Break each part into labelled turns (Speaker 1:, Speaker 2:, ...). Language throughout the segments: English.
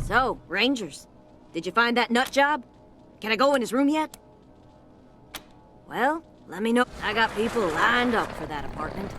Speaker 1: So, Rangers, did you find that nut job? Can I go in his room yet? Well, let me know. I got people lined up for that apartment.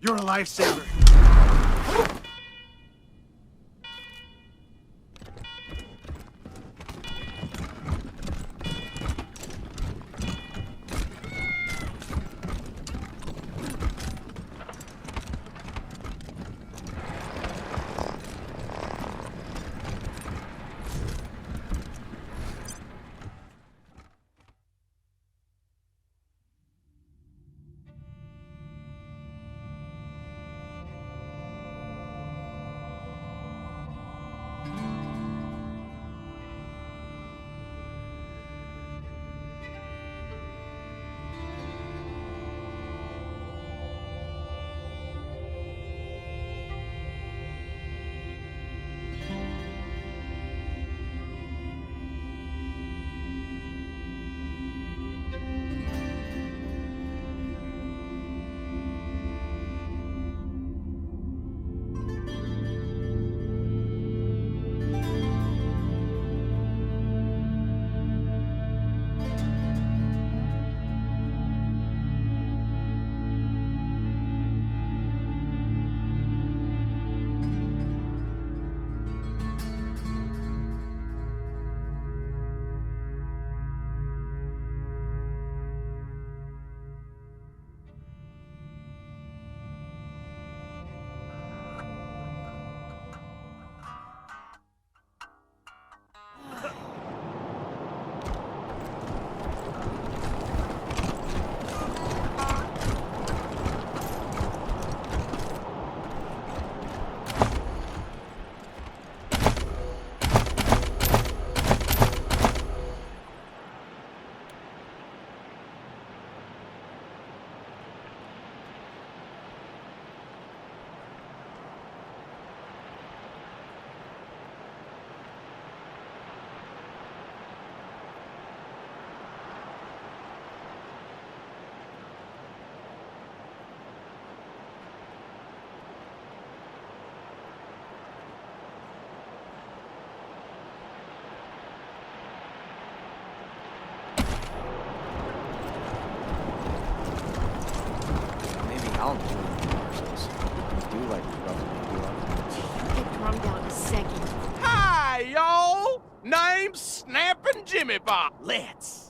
Speaker 2: You're a lifesaver.
Speaker 3: I'll do commercials. Do like
Speaker 4: Get drummed out in a second.
Speaker 5: Hi, y'all! Name's Snappin' Jimmy Bob. Let's.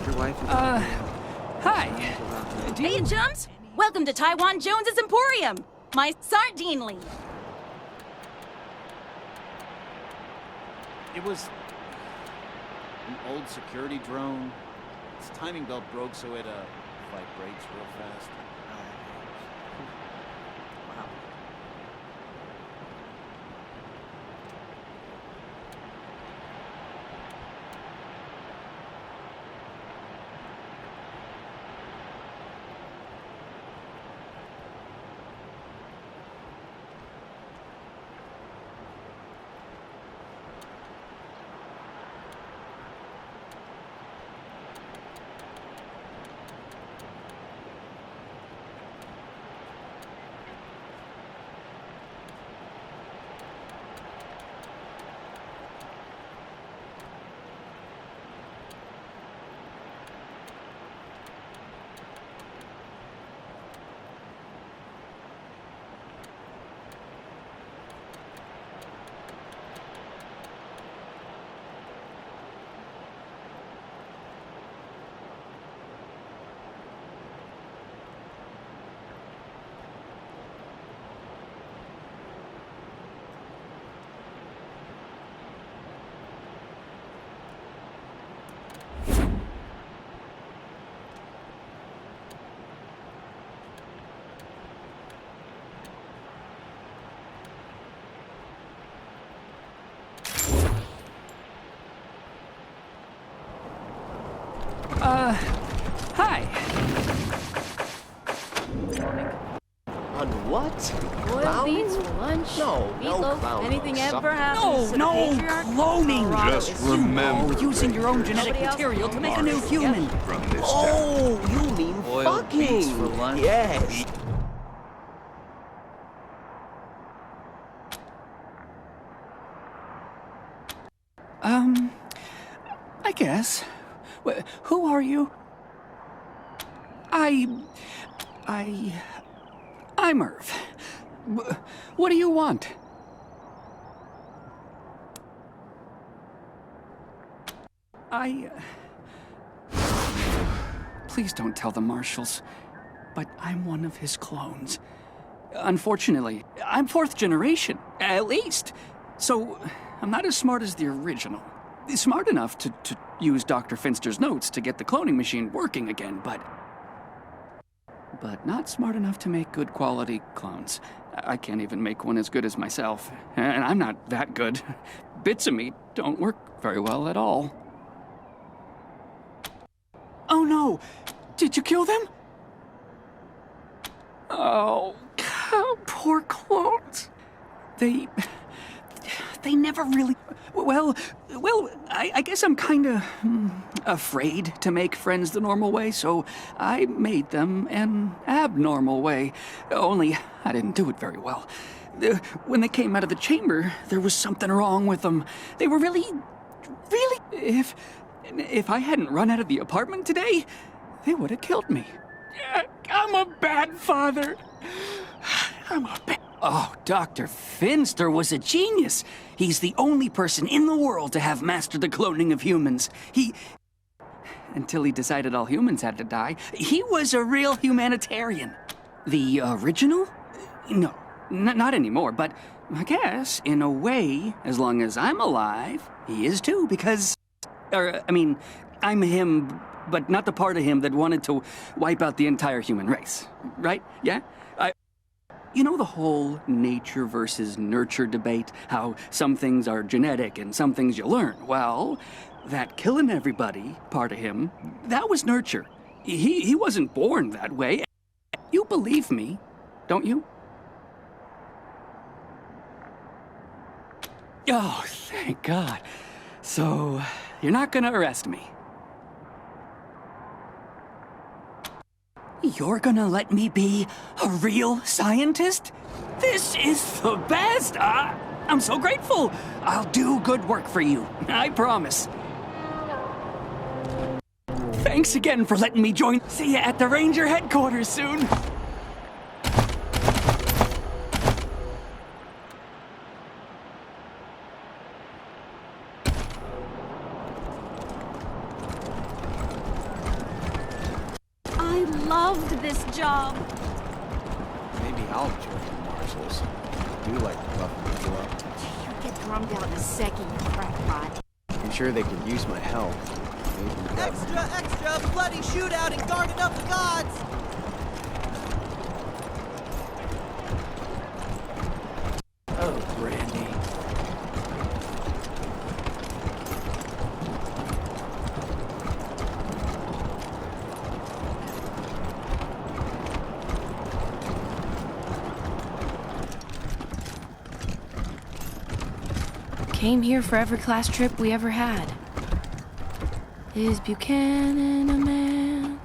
Speaker 3: Your wife is
Speaker 2: Hi. Do
Speaker 1: Hey,
Speaker 2: you...
Speaker 1: chums!
Speaker 2: Welcome to Taiwan Jones's Emporium, my sardine lead.
Speaker 3: It was an old security drone. Its timing belt broke, so it vibrates real fast. Wow.
Speaker 6: Hi.
Speaker 7: On what?
Speaker 4: Boiled
Speaker 7: Clown?
Speaker 4: beans for lunch.
Speaker 7: No
Speaker 4: Meatloaf.
Speaker 7: clown
Speaker 4: Anything
Speaker 7: or
Speaker 4: ever
Speaker 7: something.
Speaker 4: happens to the patriarch?
Speaker 6: Cloning.
Speaker 4: Colorado
Speaker 8: Just
Speaker 4: is
Speaker 8: remember,
Speaker 6: Oh, using your own genetic
Speaker 4: Nobody else?
Speaker 6: material to make a new human.
Speaker 8: from this town.
Speaker 7: Oh, you mean
Speaker 6: Boiled
Speaker 7: fucking.
Speaker 6: beets for lunch.
Speaker 7: Yes.
Speaker 6: I guess. Who are you? I'm Irv. What do you want? Please don't tell the marshals, but I'm one of his clones. Unfortunately, I'm fourth generation, at least. So, I'm not as smart as the original. Smart enough to use Dr. Finster's notes to get the cloning machine working again, but not smart enough to make good quality clones. I can't even make one as good as myself, and I'm not that good. Bits of me don't work very well at all. Oh no! Did you kill them? Oh, poor clones. They never really... Well, I guess I'm kinda afraid to make friends the normal way, so I made them an abnormal way. Only I didn't do it very well. When they came out of the chamber, there was something wrong with them. They were really... If I hadn't run out of the apartment today, they would have killed me. I'm a bad father. Oh, Dr. Finster was a genius. He's the only person in the world to have mastered the cloning of humans. Until he decided all humans had to die, he was a real humanitarian. The original? No, not anymore, but I guess, in a way, as long as I'm alive, he is too, because... I'm him, but not the part of him that wanted to wipe out the entire human race. Right? Yeah? You know the whole nature versus nurture debate? How some things are genetic and some things you learn? Well, that killing everybody part of him, that was nurture. He wasn't born that way. You believe me, don't you? Oh, thank God. So, you're not gonna arrest me. You're gonna let me be a real scientist? This is the best! I'm so grateful! I'll do good work for you, I promise. Thanks again for letting me join. See you at the Ranger headquarters soon.
Speaker 2: I loved this job.
Speaker 3: I'll join the marshals. I do like to rough people up.
Speaker 4: You'll get drummed out in a second, you crackpot.
Speaker 7: I'm sure they could use my help. Maybe
Speaker 8: Extra! Bloody shootout in Garden of the Gods!
Speaker 6: Oh, Brandy.
Speaker 4: Came here for every class trip we ever had. Is Buchanan a man?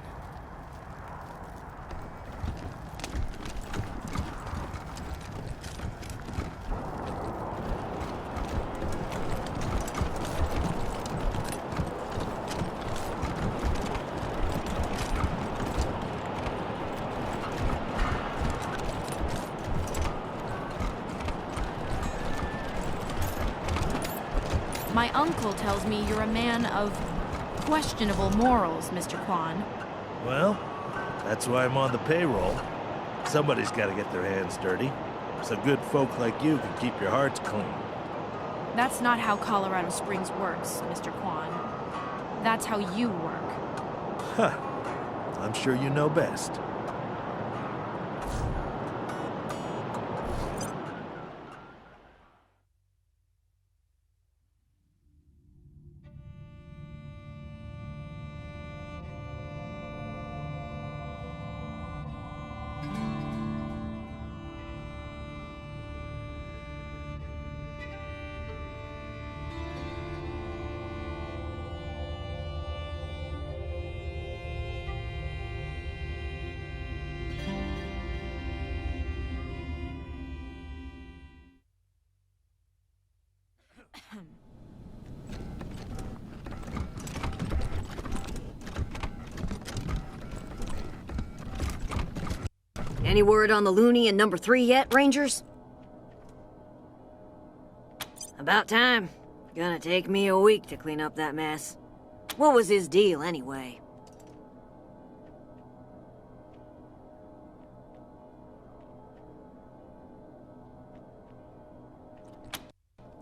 Speaker 4: My uncle tells me you're a man of questionable morals, Mr. Kwan.
Speaker 9: Well, that's why I'm on the payroll. Somebody's got to get their hands dirty, so good folk like you can keep your hearts clean.
Speaker 4: That's not how Colorado Springs works, Mr. Kwan. That's how you work.
Speaker 9: Huh. I'm sure you know best.
Speaker 1: Any word on the loony in number 3 yet, Rangers? About time. Gonna take me a week to clean up that mess. What was his deal, anyway?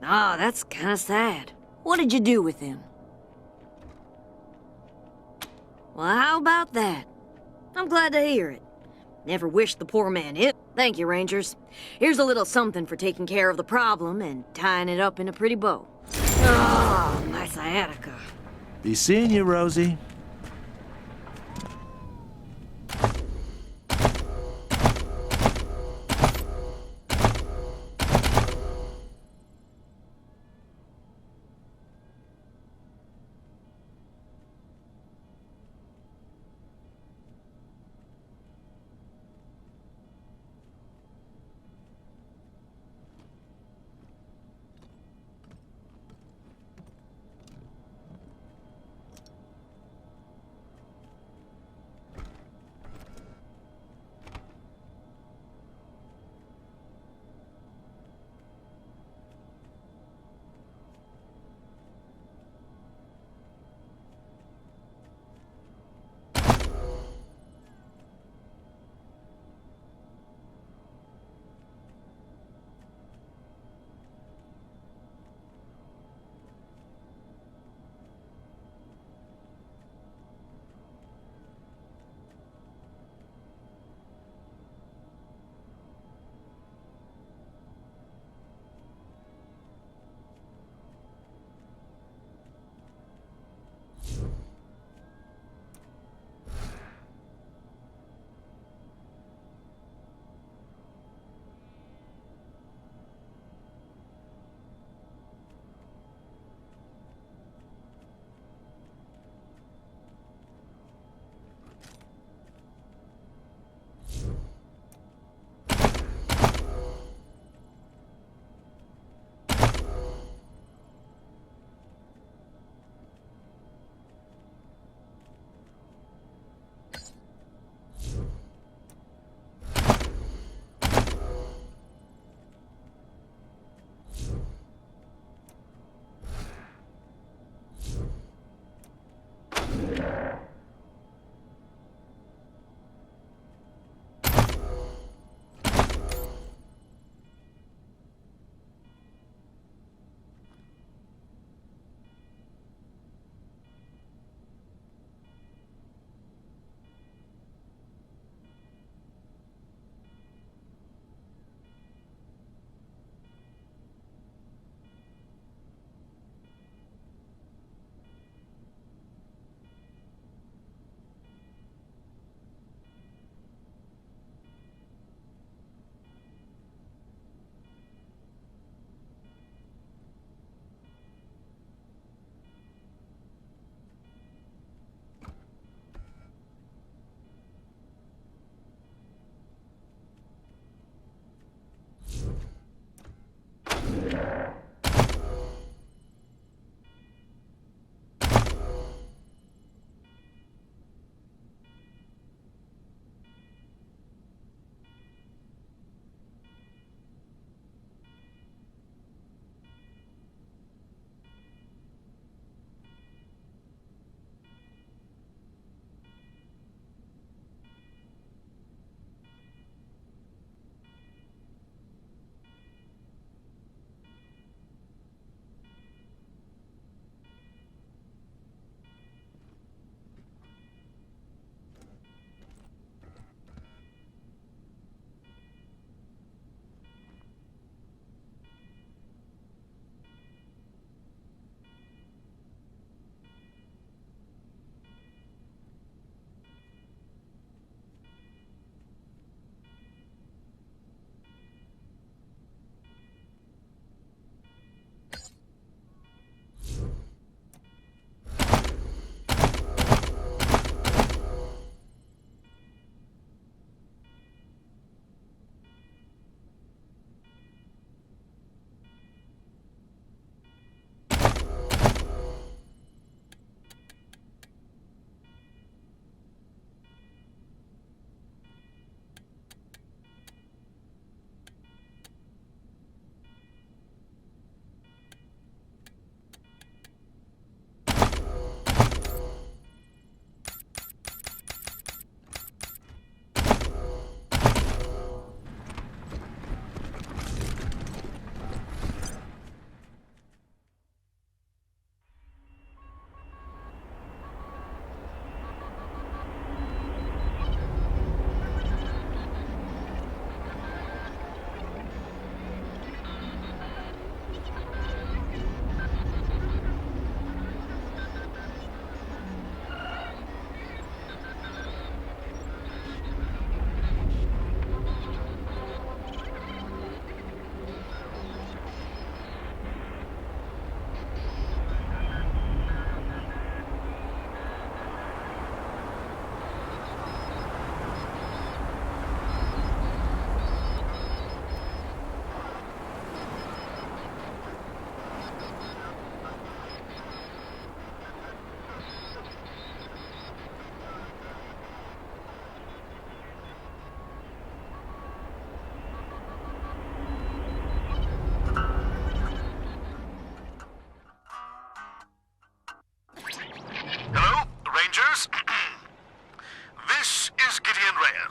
Speaker 1: Ah, that's kinda sad. What did you do with him? Well, how about that? I'm glad to hear it. Never wished the poor man ill. Thank you, Rangers. Here's a little something for taking care of the problem and tying it up in a pretty bow. Oh, my sciatica.
Speaker 9: Be seeing you, Rosie.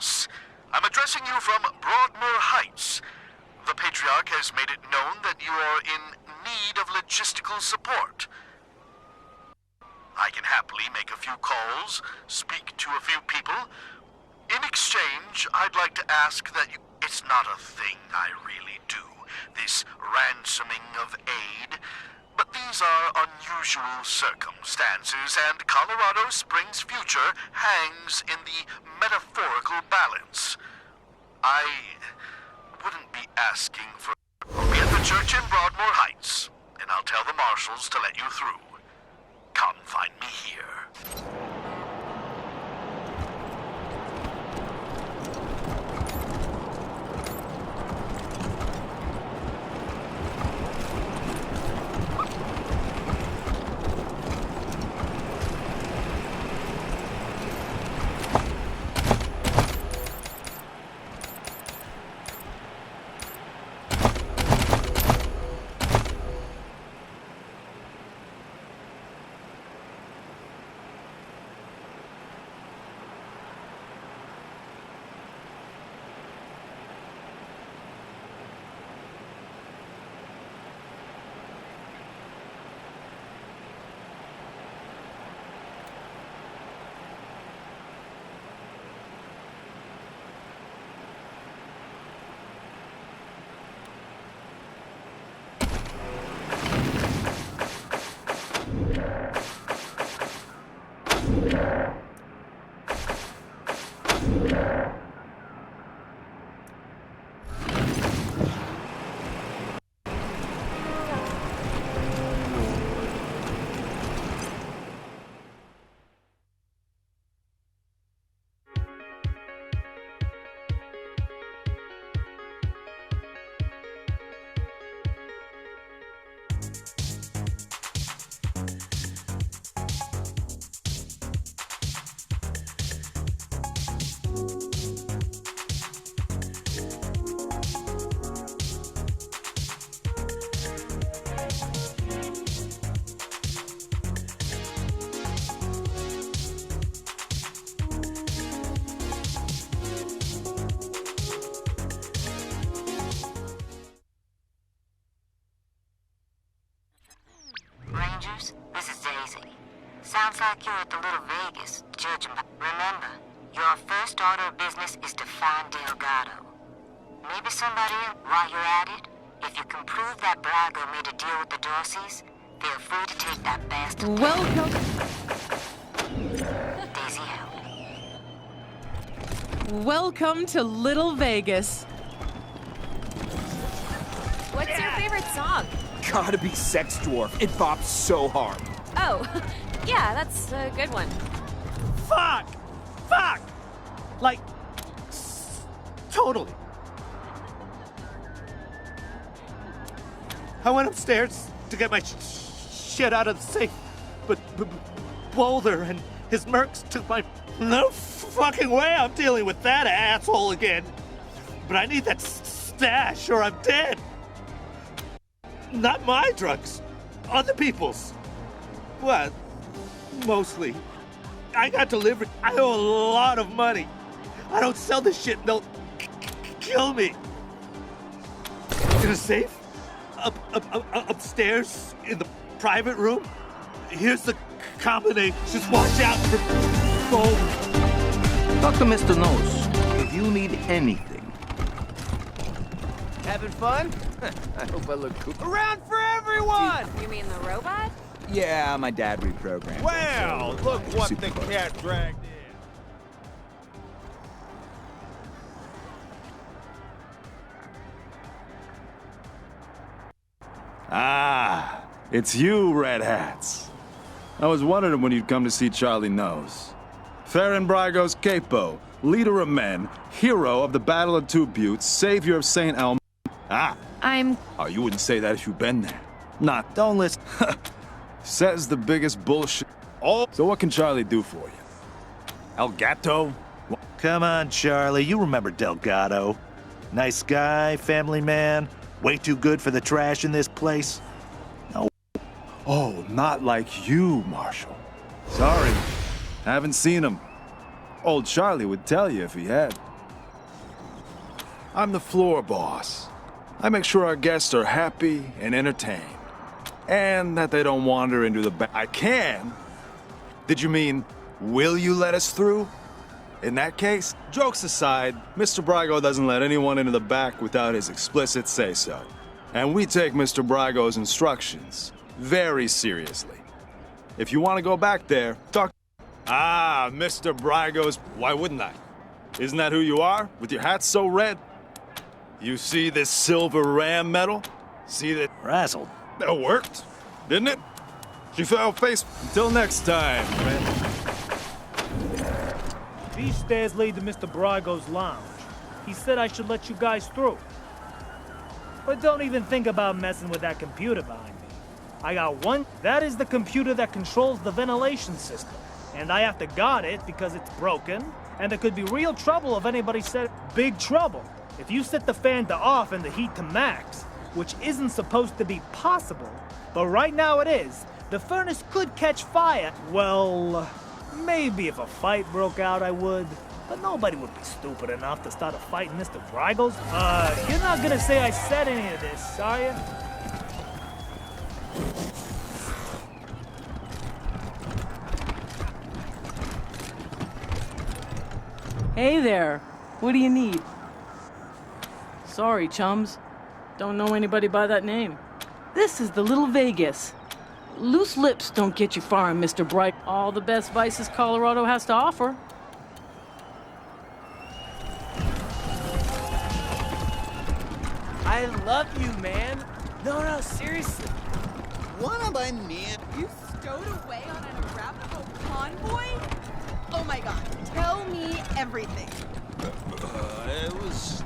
Speaker 10: Yes, I'm addressing you from Broadmoor Heights. The Patriarch has made it known that you are in need of logistical support. I can happily make a few calls, speak to a few people. In exchange, I'd like to ask that you... It's not a thing I really do, this ransoming of aid. But these are unusual circumstances, and Colorado Springs' future hangs in the metaphorical balance. I wouldn't be asking for... Be at the church in Broadmoor Heights, and I'll tell the marshals to let you through. Come find me here.
Speaker 11: Rangers, this is Daisy. Sounds like you're at the Little Vegas, judging by... Remember, your first order of business is to find Delgado. Maybe somebody else, while you're at it, if you can prove that Brago made a deal with the Dorseys, feel free to take that bastard.
Speaker 2: Welcome.
Speaker 11: Daisy out.
Speaker 2: Welcome to Little Vegas.
Speaker 4: What's your favorite song?
Speaker 5: Gotta be Sex Dwarf. It bops so hard.
Speaker 4: Oh, yeah, that's a good one.
Speaker 5: Fuck! Fuck! Like, totally. I went upstairs to get my shit out of the safe, but Boulder and his mercs took my... No fucking way I'm dealing with that asshole again. But I need that stash or I'm dead. Not my drugs. Other people's. Well, mostly. I got delivered. I owe a lot of money. I don't sell this shit, they'll kill me. In a safe? Upstairs in the private room? Here's the combination. Just watch out for gold.
Speaker 12: Talk to Mr. Nose if you need anything.
Speaker 7: Having fun? I hope I look cool.
Speaker 5: Around for everyone!
Speaker 4: You mean the robot?
Speaker 12: Yeah, my dad reprogrammed.
Speaker 5: Well, look what
Speaker 12: Super
Speaker 5: the
Speaker 12: close.
Speaker 5: cat dragged in.
Speaker 13: Ah, it's you, Red Hats. I was wondering when you'd come to see Charlie Nose. Farron Brago's capo, leader of men, hero of the Battle of Two Buttes, savior of St. Elmo. Ah. Oh, you wouldn't say that if you'd been there. Not. Don't listen. Says the biggest bullshit. Oh. So what can Charlie do for you? El Gato?
Speaker 9: Come on, Charlie. You remember Delgado. Nice guy, family man. Way too good for the trash in this place. No.
Speaker 13: Oh, not like you, Marshal. Sorry. Haven't seen him. Old Charlie would tell you if he had. I'm the floor boss. I make sure our guests are happy and entertained. And that they don't wander into the back. I can? Did you mean, will you let us through? In that case, jokes aside, Mr. Brygo doesn't let anyone into the back without his explicit say-so. And we take Mr. Brygo's instructions very seriously. If you want to go back there, talk... Ah, Mr. Brygo's... Why wouldn't I? Isn't that who you are, with your hat so red? You see this silver ram medal? See that...
Speaker 9: Razzled.
Speaker 13: That worked, didn't it? She fell face... Until next time, man.
Speaker 14: These stairs lead to Mr. Brygo's lounge. He said I should let you guys through. But don't even think about messing with that computer behind me. I got one. That is the computer that controls the ventilation system. And I have to guard it because it's broken, and there could be real trouble if anybody said big trouble. If you set the fan to off and the heat to max, which isn't supposed to be possible, but right now it is, the furnace could catch fire. Well, maybe if a fight broke out I would, but nobody would be stupid enough to start a fight in Mr. Brygo's. You're not gonna say I said any of this, are you?
Speaker 15: Hey there. What do you need? Sorry, chums. Don't know anybody by that name. This is the Little Vegas. Loose lips don't get you far in Mr. Bright. All the best vices Colorado has to offer.
Speaker 8: I love you, man. No, seriously.
Speaker 3: Wanna buy me?
Speaker 2: You stowed away on an Arapaho convoy? Oh my god, tell me everything.
Speaker 3: It was...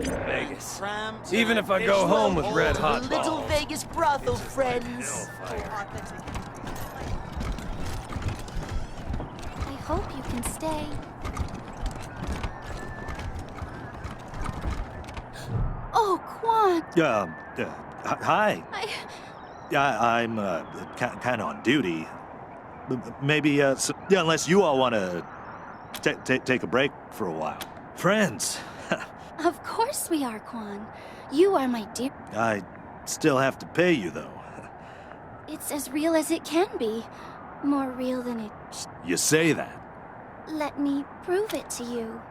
Speaker 7: Vegas. Even if I go home with red hot balls.
Speaker 8: Little Vegas brothel friends.
Speaker 16: I hope you can stay. Oh, Quan!
Speaker 9: Hi. I'm kind of on duty. Maybe, unless you all want to take a break for a while. Friends.
Speaker 16: Of course we are, Quan. You are my dear.
Speaker 9: I still have to pay you, though.
Speaker 16: It's as real as it can be. More real than it...
Speaker 9: You say that.
Speaker 16: Let me prove it to you.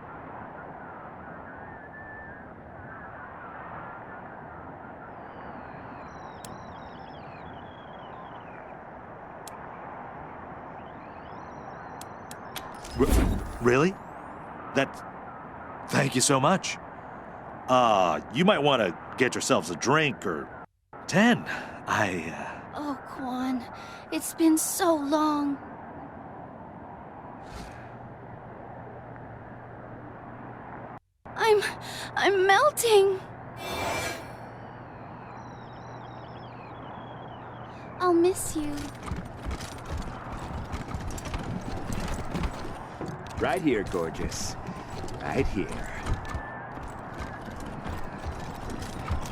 Speaker 9: Really? Thank you so much. You might want to get yourselves a drink or 10.
Speaker 16: Oh, Quan, it's been so long. I'm melting. I'll miss you.
Speaker 17: Right here, gorgeous. Right here.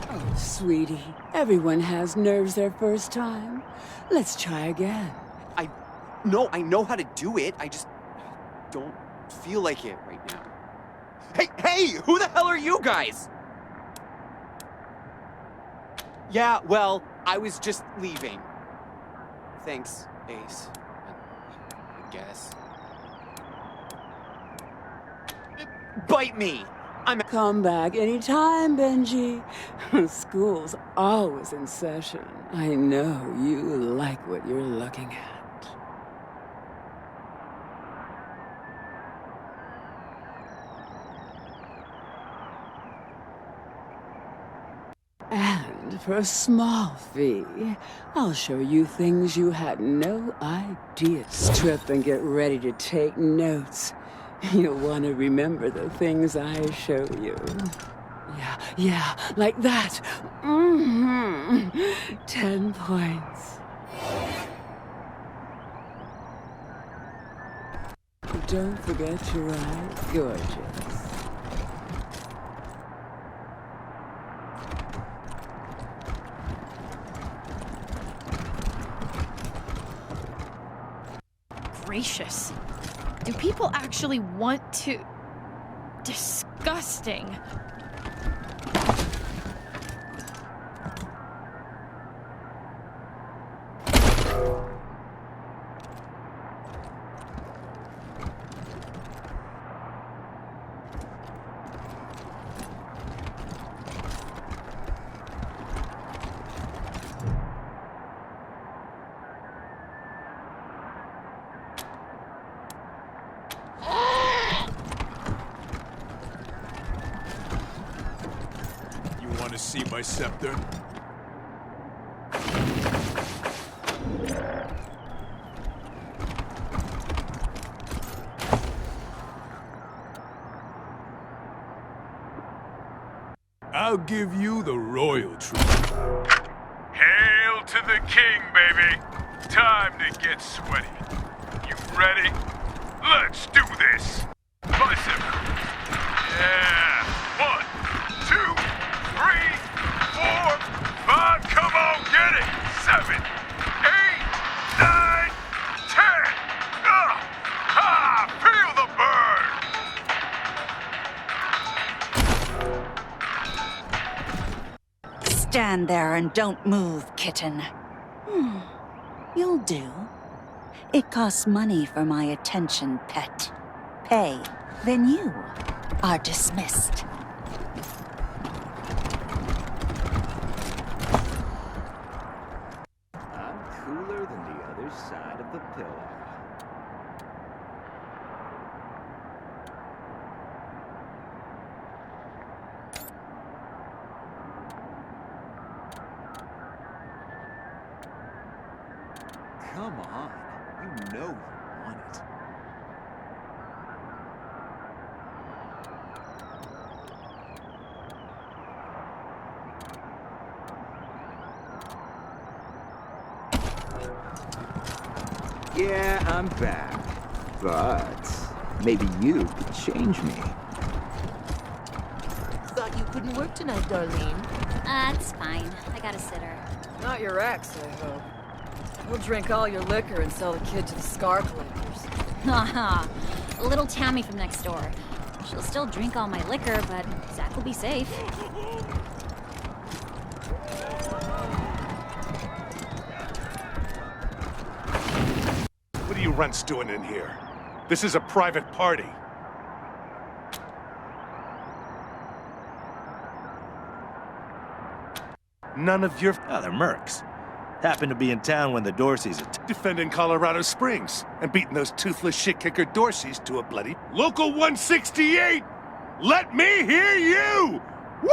Speaker 18: Oh, sweetie. Everyone has nerves their first time. Let's try again.
Speaker 19: I know how to do it. I just don't feel like it right now. Hey! Who the hell are you guys? Yeah, well, I was just leaving. Thanks, Ace. I guess. Bite me!
Speaker 18: Come back anytime, Benji. School's always in session. I know you like what you're looking at. And for a small fee, I'll show you things you had no idea. Strip and get ready to take notes. You'll want to remember the things I show you. Yeah, like that. 10 points. Don't forget to write gorgeous.
Speaker 2: Gracious.
Speaker 20: Do people actually want to... Disgusting.
Speaker 21: Want to see my scepter? I'll give you the royal treatment.
Speaker 22: Hail to the king, baby! Time to get sweaty. You ready? Let's do this! Bicep. Yeah! 1, 2, 3, 4, 5, come on, get it! 7, 8, 9, 10! Ha! Feel the burn!
Speaker 23: Stand there and don't move, kitten. You'll do. It costs money for my attention, pet. Pay, then you are dismissed.
Speaker 17: I'm cooler than the other side of the pillow.
Speaker 19: Come on. You know you want it.
Speaker 17: Yeah, I'm back. But maybe you could change me.
Speaker 24: Thought you couldn't work tonight, Darlene.
Speaker 25: It's fine. I got a sitter.
Speaker 1: Not your ex, I hope. He'll drink all your liquor and sell the kid to the scar collectors.
Speaker 25: Haha. Little Tammy from next door. She'll still drink all my liquor, but Zach will be safe.
Speaker 21: What are you runts doing in here? This is a private party. None of your...
Speaker 5: Oh, they're mercs. Happened to be in town when the Dorseys
Speaker 21: defending Colorado Springs and beating those toothless shit-kicker Dorseys to a bloody... Local 168! Let me hear you! Woo!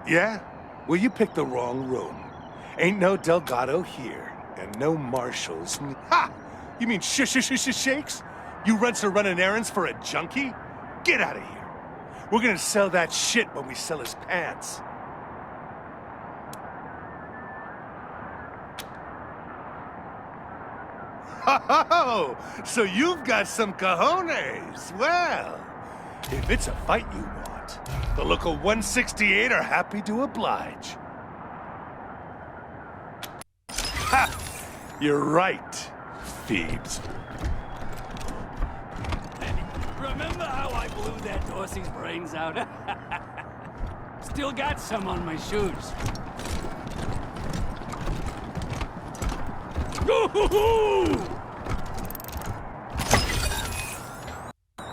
Speaker 21: Yeah? Well, you picked the wrong room. Ain't no Delgado here, and no marshals. Ha! You mean shakes? You runts are running errands for a junkie? Get out of here. We're gonna sell that shit when we sell his pants. Oh, so you've got some cojones. Well, if it's a fight you want, the local 168 are happy to oblige. Ha! You're right, Phoebes.
Speaker 6: Remember how I blew that Dorsey's brains out? Still got some on my shoes.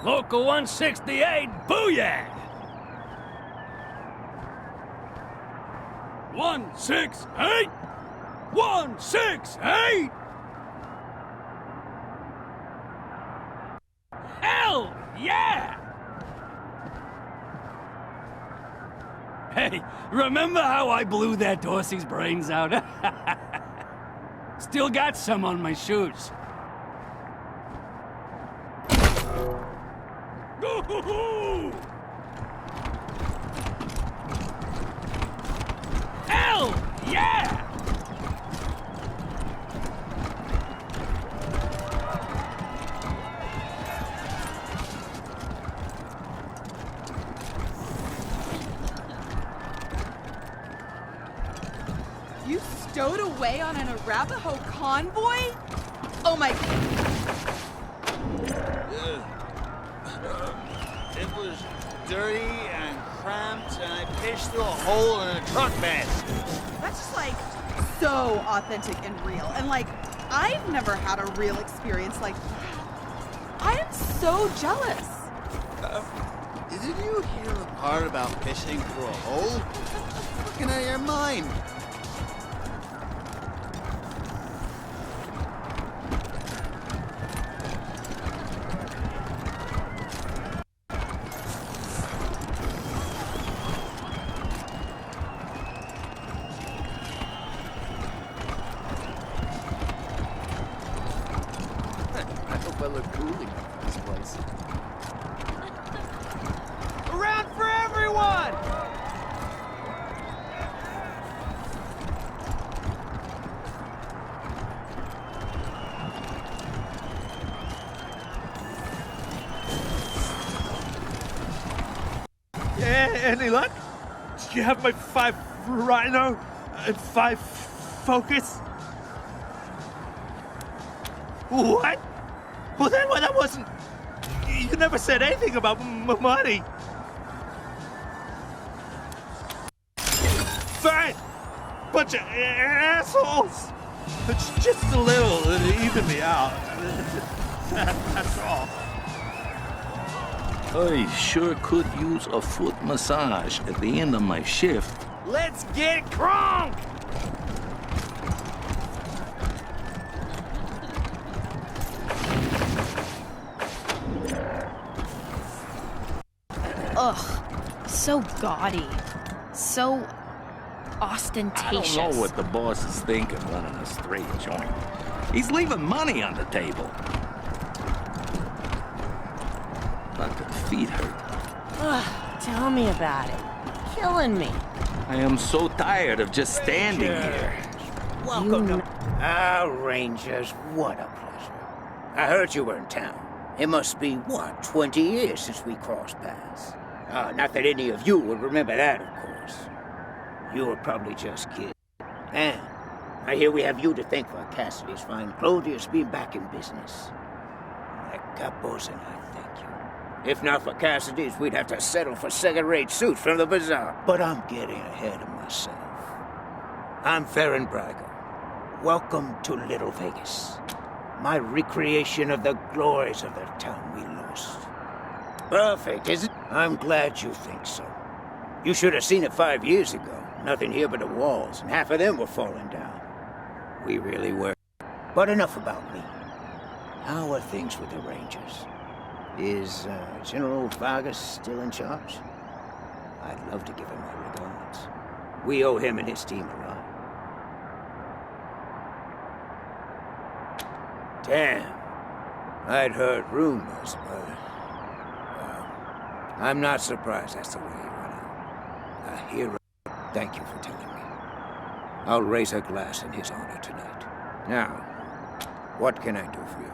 Speaker 6: Local 168, booyah! 168! 168! Hell yeah! Hey, remember how I blew that Dorsey's brains out? Still got some on my shoes. Hell yeah!
Speaker 2: You stowed away on an Arapaho convoy? Oh my...
Speaker 3: It was dirty and cramped, and I pitched through a hole in a truck bed.
Speaker 2: That's just like so authentic and real. And like, I've never had a real experience like that. I am so jealous.
Speaker 3: Did you hear the part about fishing through a hole? Fucking out of your mind.
Speaker 17: I hope I look cool enough for this place.
Speaker 7: Around for everyone!
Speaker 5: Yeah, any luck? Did you have my 5 Rhino and 5 Focus? What? Well, then that wasn't... You never said anything about money. Fine! Bunch of assholes! It's just a little to even me out. That's all.
Speaker 4: I sure could use a foot massage at the end of my shift.
Speaker 7: Let's get crunk!
Speaker 20: Ugh, so gaudy. So ostentatious.
Speaker 4: I don't know what the boss is thinking running a straight joint. He's leaving money on the table. But the feet hurt.
Speaker 24: Ugh, tell me about it. Killing me.
Speaker 4: I am so tired of just standing here.
Speaker 10: Welcome to... Ah, Rangers, what a pleasure. I heard you were in town. It must be, what, 20 years since we crossed paths? Not that any of you would remember that, of course. You were probably just kids. And I hear we have you to thank for Cassidy's fine Claudius being back in business. My capos and I thank you. If not for Cassidy's, we'd have to settle for second-rate suits from the bazaar. But I'm getting ahead of myself. I'm Farron Braga. Welcome to Little Vegas. My recreation of the glories of the town we lost. Perfect, isn't it? I'm glad you think so. You should have seen it 5 years ago. Nothing here but the walls, and half of them were falling down. We really were. But enough about me. How are things with the Rangers? Is General Vargas still in charge? I'd love to give him my regards. We owe him and his team a lot. Damn. I'd heard rumors, but... well, I'm not surprised that's the way he went out. A hero. Thank you for telling me. I'll raise a glass in his honor tonight. Now, what can I do for you?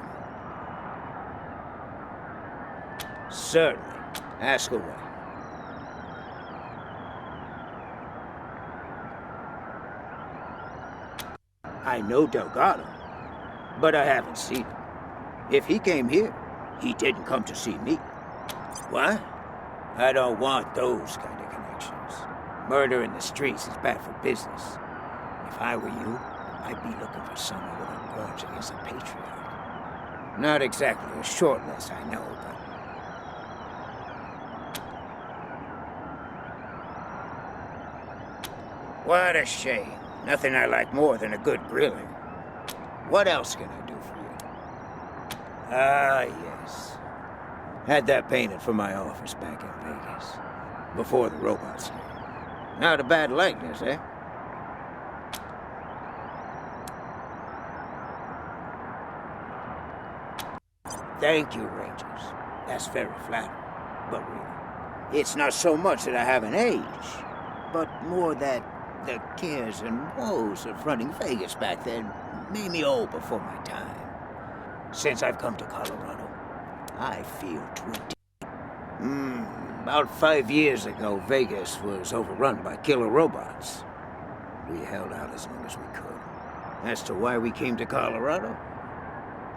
Speaker 10: Certainly. Ask away. I know Delgado, but I haven't seen him. If he came here, he didn't come to see me. What? I don't want those kind of connections. Murder in the streets is bad for business. If I were you, I'd be looking for someone with a grudge against a patriarch. Not exactly a short list, I know, but... what a shame. Nothing I like more than a good grilling. What else can I do for you? Ah, yes. Had that painted for my office back in Vegas. Before the robots came. Not a bad likeness, eh? Thank you, Rangers. That's very flattering. But really, it's not so much that I haven't aged, but more that the cares and woes of running Vegas back then made me old before my time. Since I've come to Colorado, I feel 20. About 5 years ago, Vegas was overrun by killer robots. We held out as long as we could. As to why we came to Colorado?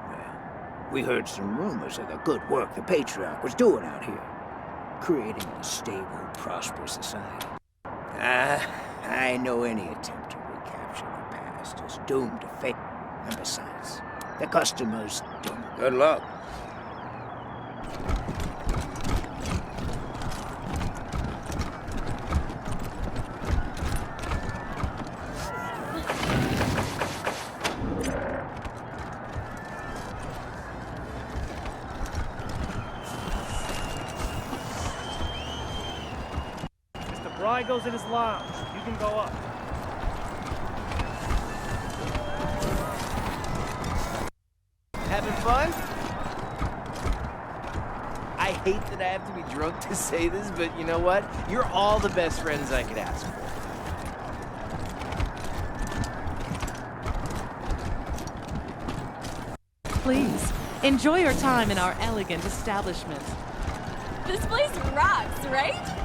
Speaker 10: Well, we heard some rumors of the good work the Patriarch was doing out here. Creating a stable, prosperous society. I know any attempt to recapture the past is doomed to fail. And besides, the customers don't. Good luck.
Speaker 7: Goes in his lounge. You can go up.
Speaker 17: Having fun? I hate that I have to be drunk to say this, but you know what? You're all the best friends I could ask for.
Speaker 11: Please, enjoy your time in our elegant establishment.
Speaker 25: This place rocks, right?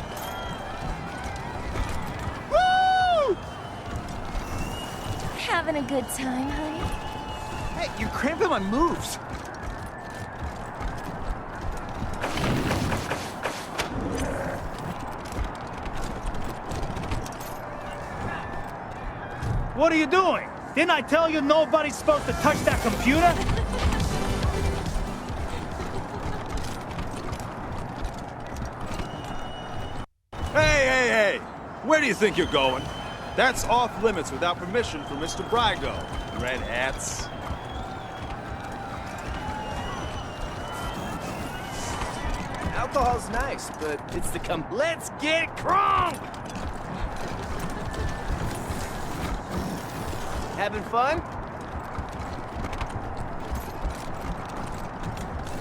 Speaker 16: Having a good time, honey?
Speaker 17: Hey, you're cramping my moves.
Speaker 7: What are you doing? Didn't I tell you nobody's supposed to touch that computer?
Speaker 12: Hey! Where do you think you're going? That's off limits without permission from Mr. Brygo. Red hats.
Speaker 17: Alcohol's nice, but it's the Let's get crunk! Having fun?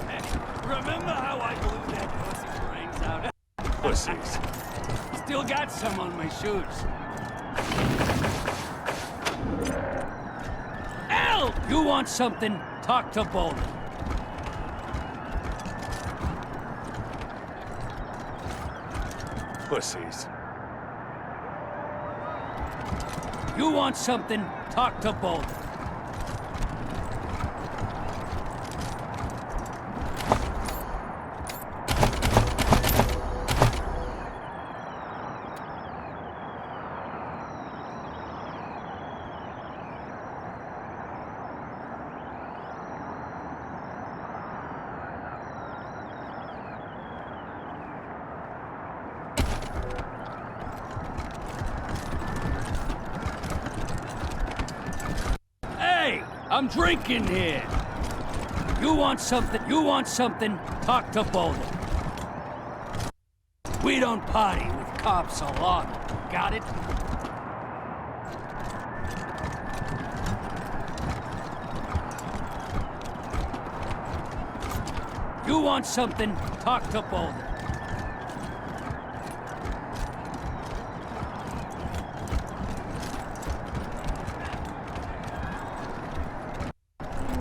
Speaker 6: Hey, remember how I blew that pussy's brains out?
Speaker 12: Pussies.
Speaker 6: Still got some on my shoes. Al! You want something? Talk to Bolden.
Speaker 12: Pussies.
Speaker 6: You want something? Talk to Bolden. I'm drinking here. You want something? Talk to Bolden. We don't party with cops along. Got it? You want something? Talk to Bolden.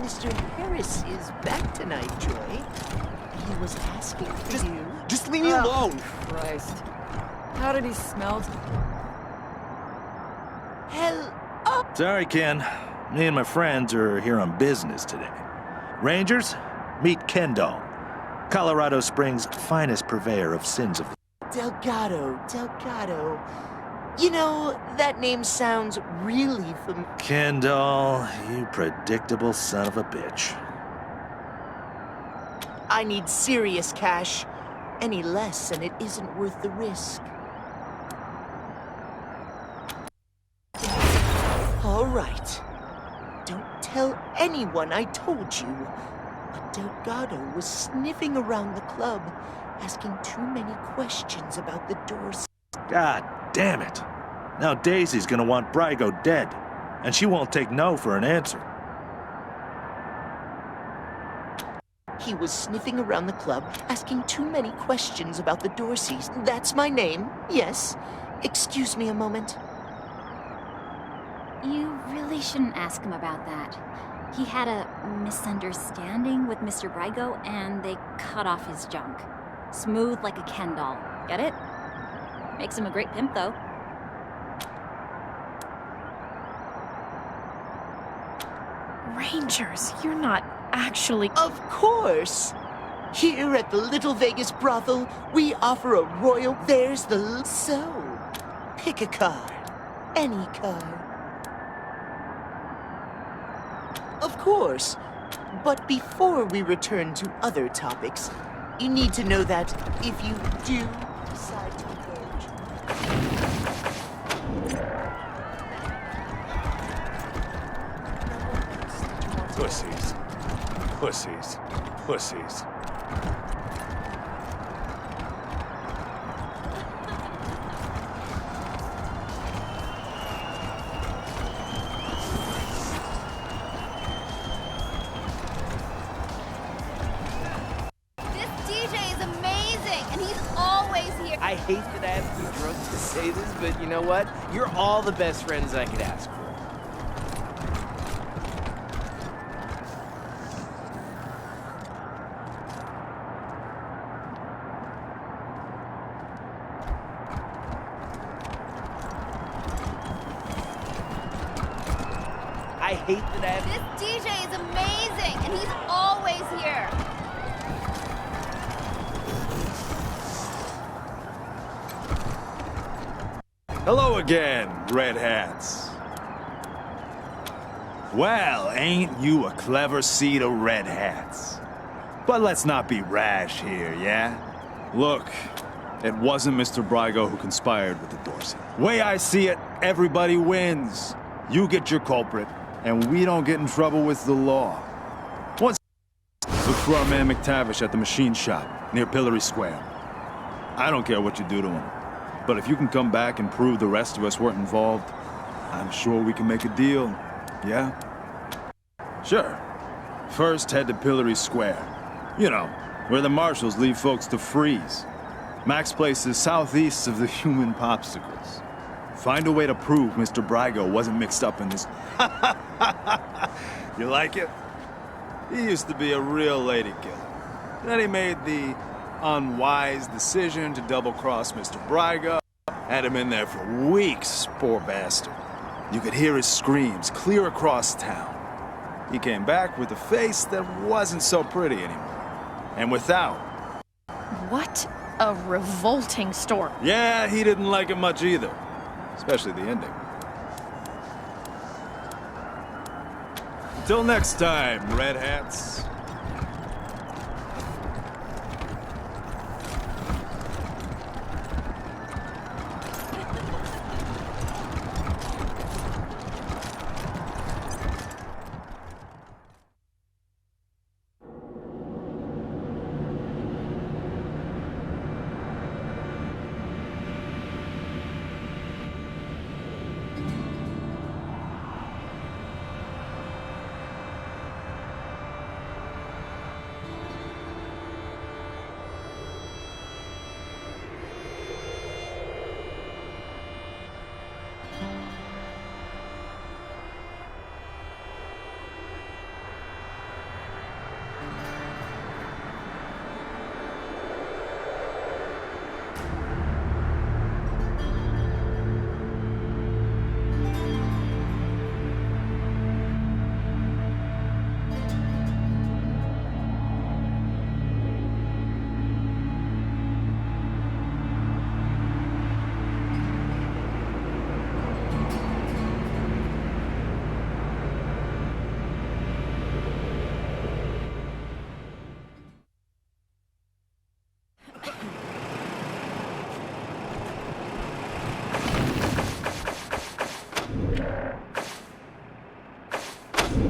Speaker 8: Mr. Harris is back tonight, Joy. He was asking for you.
Speaker 19: Just leave me alone!
Speaker 13: Christ. How did he smell?
Speaker 8: Hell up!
Speaker 9: Sorry, Ken. Me and my friends are here on business today. Rangers, meet Kendall, Colorado Springs' finest purveyor of sins of...
Speaker 8: Delgado. You know, that name sounds really familiar.
Speaker 9: Kendall, you predictable son of a bitch.
Speaker 8: I need serious cash. Any less, and it isn't worth the risk. All right. Don't tell anyone I told you. But Delgado was sniffing around the club, asking too many questions about the doors.
Speaker 9: God damn it. Now Daisy's gonna want Brygo dead, and she won't take no for an answer.
Speaker 8: He was sniffing around the club, asking too many questions about the Dorseys. That's my name, yes. Excuse me a moment.
Speaker 25: You really shouldn't ask him about that. He had a misunderstanding with Mr. Brygo, and they cut off his junk. Smooth like a Ken doll. Get it? Makes him a great pimp, though.
Speaker 20: Rangers, you're not actually...
Speaker 8: Of course! Here at the Little Vegas brothel, we offer a royal... There's the... So, pick a card. Any card. Of course. But before we return to other topics, you need to know that if you do decide to engage...
Speaker 21: Pussies. Pussies. Pussies.
Speaker 17: I hate that I have to be drunk to say this, but you know what? You're all the best friends I could ask for. I hate that I have...
Speaker 14: This DJ is amazing, and he's always here.
Speaker 12: Hello again, Red Hats. Well, ain't you a clever seed of Red Hats? But let's not be rash here, yeah? Look, it wasn't Mr. Brygo who conspired with the Dorsey. Way I see it, everybody wins. You get your culprit, and we don't get in trouble with the law. Once look for our man McTavish at the machine shop near Pillory Square. I don't care what you do to him. But if you can come back and prove the rest of us weren't involved, I'm sure we can make a deal, yeah? Sure. First, head to Pillory Square. You know, where the marshals leave folks to freeze. Mac's place is southeast of the human popsicles. Find a way to prove Mr. Brygo wasn't mixed up in this. You like it? He used to be a real lady killer. Then he made the unwise decision to double-cross Mr. Brygo. Had him in there for weeks, poor bastard. You could hear his screams clear across town. He came back with a face that wasn't so pretty anymore. And without.
Speaker 20: What a revolting story.
Speaker 12: Yeah, he didn't like it much either. Especially the ending. Until next time, Red Hats.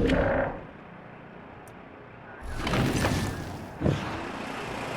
Speaker 14: Yeah.